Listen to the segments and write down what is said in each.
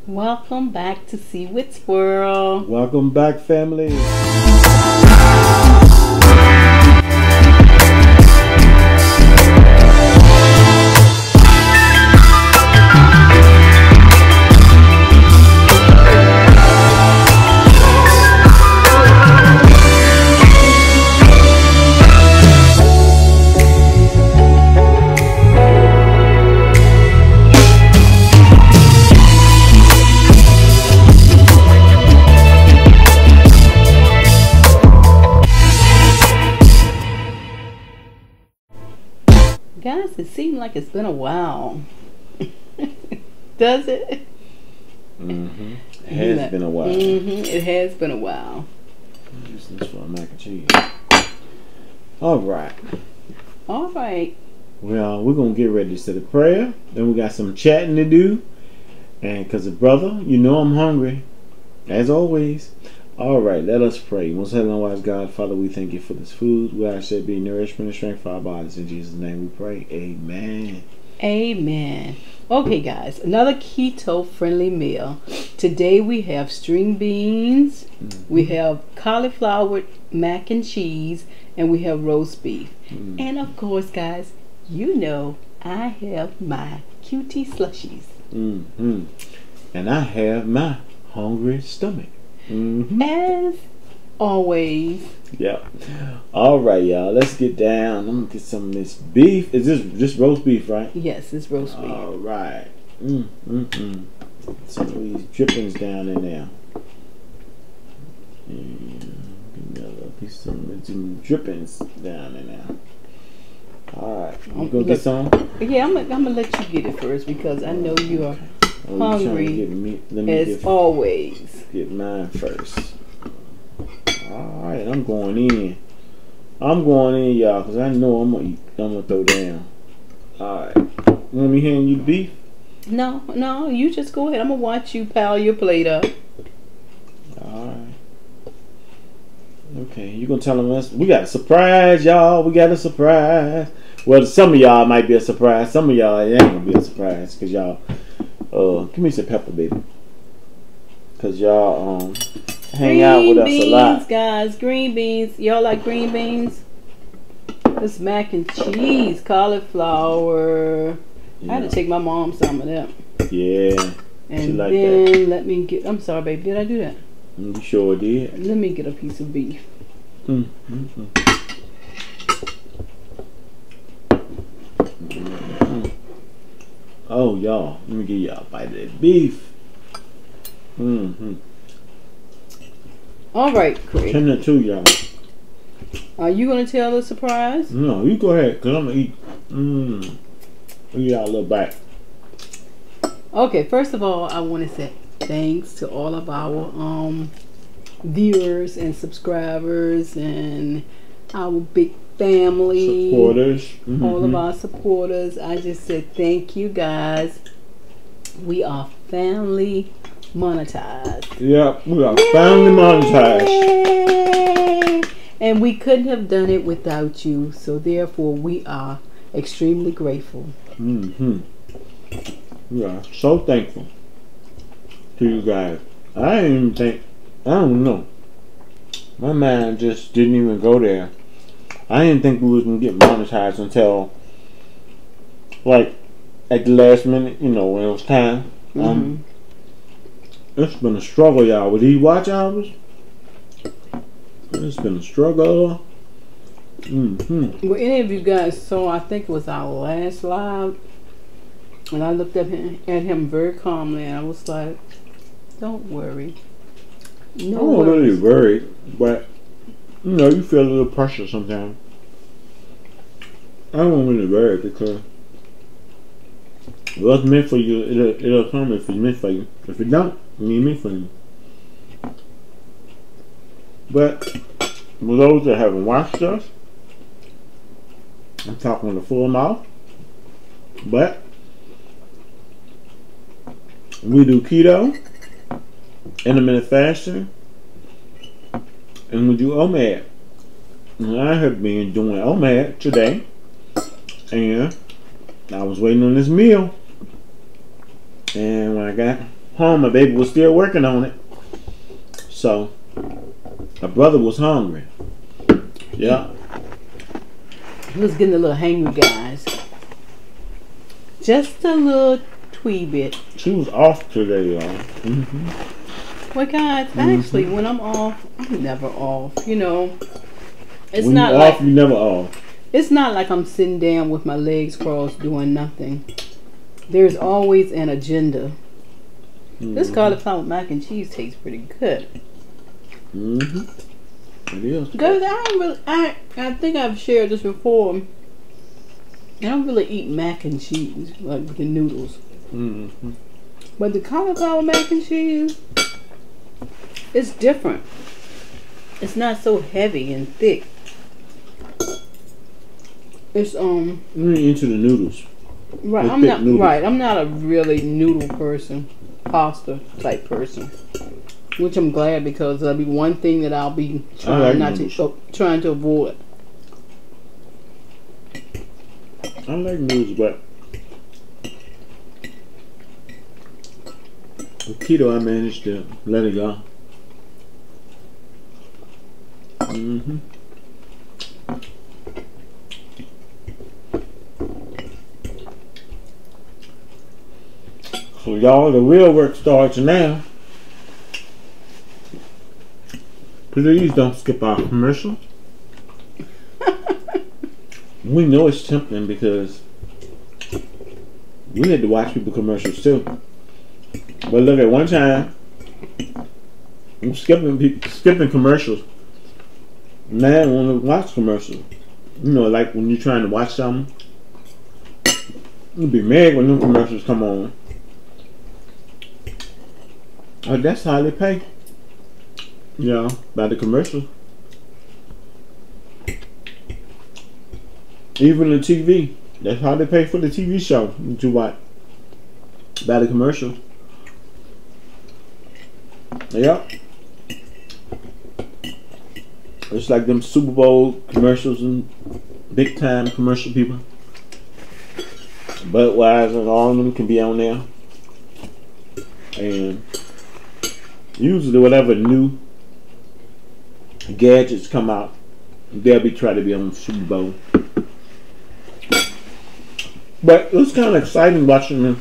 Welcome back to See Wits World. Welcome back, family. Guys, it seems like it's been a while. Does it? Mm-hmm. It has been a while. Mm-hmm. It has been a while. Use this for mac and cheese. All right. All right. Well, we're going to get ready to say the prayer. Then we got some chatting to do. And because of brother, you know I'm hungry. As always. All right, let us pray. Most heavenly wise God, Father, we thank you for this food. We ask that it be nourishment and strength for our bodies. In Jesus' name we pray. Amen. Amen. Okay, guys, another keto-friendly meal. Today we have string beans, we have cauliflower mac and cheese, and we have roast beef. And of course, guys, you know I have my cutie slushies. And I have my hungry stomach. As always. Yep. All right, y'all. Let's get down. I'm gonna get some of this beef. Is this just roast beef, right? Yes, it's roast beef. All right. Some of these drippings down in there. And give me a little piece of some drippings down in there. All right. You gonna get some? Yeah, I'm gonna let you get it first because I know you are hungry as always. Get mine first. Alright, I'm going in. Y'all, because I know I'm gonna throw down. Alright. Want me handing you the beef? No, you just go ahead. I'm gonna watch you pile your plate up. Alright. Okay, you gonna tell them us? We got a surprise, y'all. We got a surprise. Well, to some of y'all it might be a surprise. Some of y'all it ain't gonna be a surprise because y'all give me some pepper, baby. Cause y'all hang out with us a lot. Guys, green beans. Y'all like green beans? This mac and cheese, cauliflower. Yeah. I had to take my mom some of them. Yeah. And like then that. let me get. I'm sorry, baby. Did I do that? You sure did. Let me get a piece of beef. Oh, y'all, let me give y'all a bite of that beef. All right, Craig. 10 to 2, y'all. Are you gonna tell the surprise? No, you go ahead, cause I'm gonna eat. Give y'all a little bite. Okay, first of all, I want to say thanks to all of our viewers and subscribers and our big family Supporters. all of our supporters. I just said thank you guys. We are family monetized. Yeah, we are family monetized. Yay! And we couldn't have done it without you, so therefore we are extremely grateful. We are so thankful to you guys. I don't know. My mind just didn't even go there. I didn't think we was gonna get monetized until like at the last minute, you know, when it was time. It's been a struggle, y'all, with these watch hours. It's been a struggle. Well, any of you guys saw, I think it was our last live, and I looked at him very calmly, and I was like, "Don't worry." No I'm not really worried, but you know, you feel a little pressure sometimes. I don't really worry because what's meant for you, it'll come if it's meant for you. If it don't, it ain't meant for you. But for those that haven't watched us, I'm talking with a full mouth. But we do keto, intermittent fasting, and we do OMAD. And I have been doing OMAD today, and I was waiting on this meal, and when I got home, my baby was still working on it. So my brother was hungry. Yeah. He was getting a little hangry, guys. Just a little wee bit. She was off today, y'all. Well, guys, actually, when I'm off, I'm never off. You know, it's When not you like off, you never off. it's not like I'm sitting down with my legs crossed doing nothing. There's always an agenda. This cauliflower mac and cheese tastes pretty good. It is. Guys, I think I've shared this before. I don't really eat mac and cheese like with the noodles. But the cauliflower mac and cheese, it's different. It's not so heavy and thick. It's You ain't into the noodles. right. I'm not noodles. Right. I'm not a really noodle person, pasta type person. Which I'm glad, because that'll be one thing that I'll be trying trying to avoid. I like noodles, but with keto, I managed to let it go. So y'all, the real work starts now. Please don't skip our commercial. We know it's tempting because we had to watch people commercials too. But look, at one time, I'm skipping commercials. Now I want to watch commercials. You know, like when you're trying to watch something, you'll be mad when them commercials come on. Oh, that's how they pay. Yeah, by the commercial. Even the TV, that's how they pay for the TV show to watch. By the commercial. Yep. It's like them Super Bowl commercials and big time commercial people. Budweiser and all of them can be on there. And usually whatever new gadgets come out, they'll be trying to be on the Super Bowl. But it was kind of exciting watching the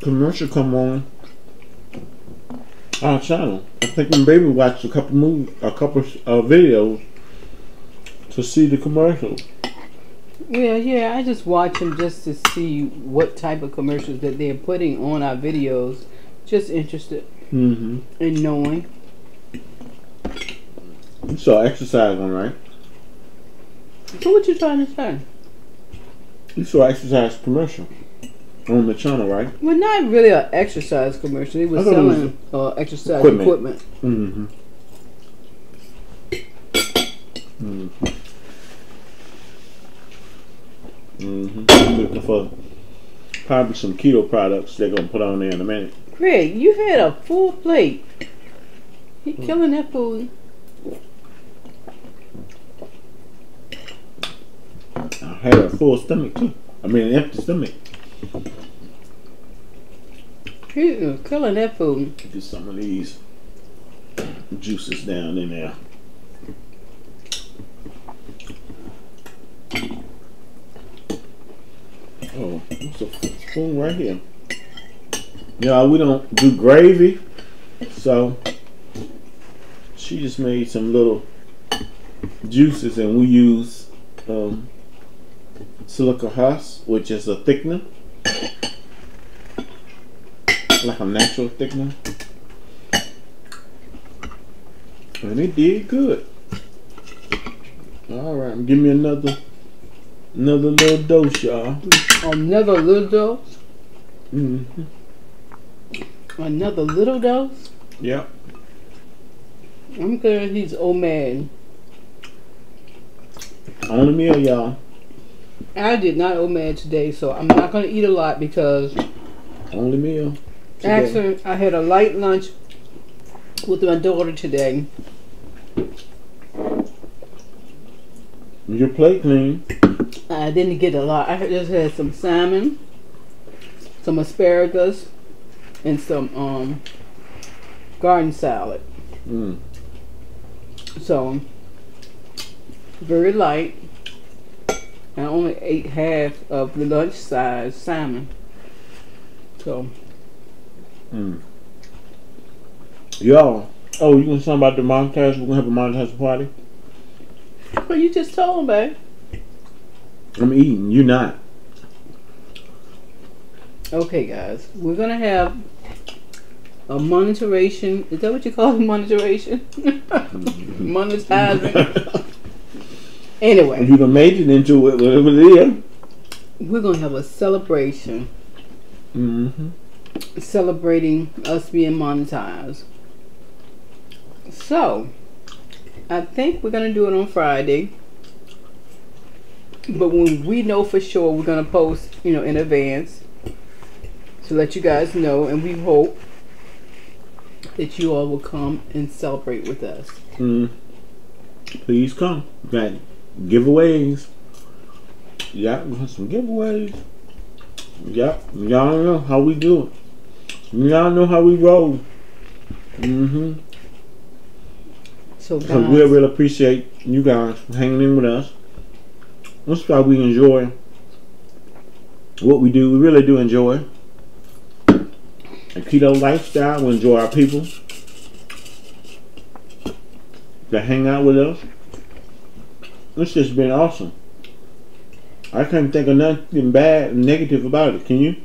commercial come on our channel. I think when baby watched a couple videos to see the commercials. Yeah, I just watch them just to see what type of commercials that they're putting on our videos. Just interested in knowing. You saw exercise on, right? So what you trying to say? You saw exercise commercial on the channel, right? Well, not really an exercise commercial. They were selling exercise equipment. Looking for probably some keto products they're gonna put on there in a minute. Craig, you had a full plate. You killing that food. I had a full stomach too. I mean, an empty stomach. You killing that food. Get some of these juices down in there. Oh, there's a spoon right here. Yeah, we don't do gravy, so she just made some little juices, and we use silica husk, which is a thickener, like a natural thickener, and it did good. All right, give me another little dose, y'all. Another little dose. Another little dose. Yep. I'm good. He's old man. On the meal, y'all. I did not old man today, so I'm not gonna eat a lot because only meal. Actually, I had a light lunch with my daughter today. Your plate clean. I didn't get a lot. I just had some salmon, some asparagus, and some garden salad. Mm. So very light. I only ate half of the lunch size salmon. So Y'all, oh, you gonna talk about the montage? We're gonna have a montage party. well, you just told me. I'm eating. You not. Okay, guys, we're gonna have a monetization. Is that what you call it? Monetization? Monetizing. Anyway, You done made it into it, whatever it is. we're gonna have a celebration. Mm-hmm. Celebrating us being monetized. So, I think we're gonna do it on Friday. But when we know for sure, we're gonna post, in advance to let you guys know, and we hope that you all will come and celebrate with us. Please come. We got giveaways. Yeah, we got some giveaways. Yeah, y'all know how we do it. Y'all know how we roll. So, guys, So we really appreciate you guys hanging in with us. That's why we enjoy what we do. We really do enjoy a keto lifestyle. We enjoy our people that hang out with us. It's just been awesome. I can't think of nothing bad and negative about it. Can you?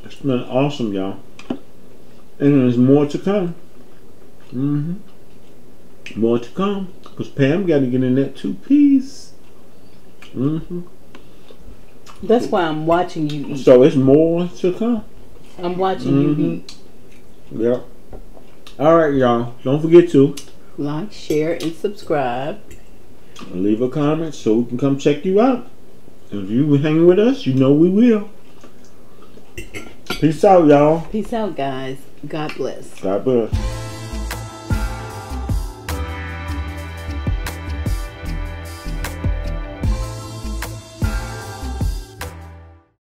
It's been awesome, y'all. And there's more to come. More to come. Because Pam got to get in that 2-piece. that's why I'm watching you eat. So it's more to come. I'm watching you eat. Yep. Alright, y'all. Don't forget to Like, share, and subscribe. leave a comment so we can come check you out. If you hang with us, you know we will. Peace out, y'all. Peace out, guys. God bless. God bless.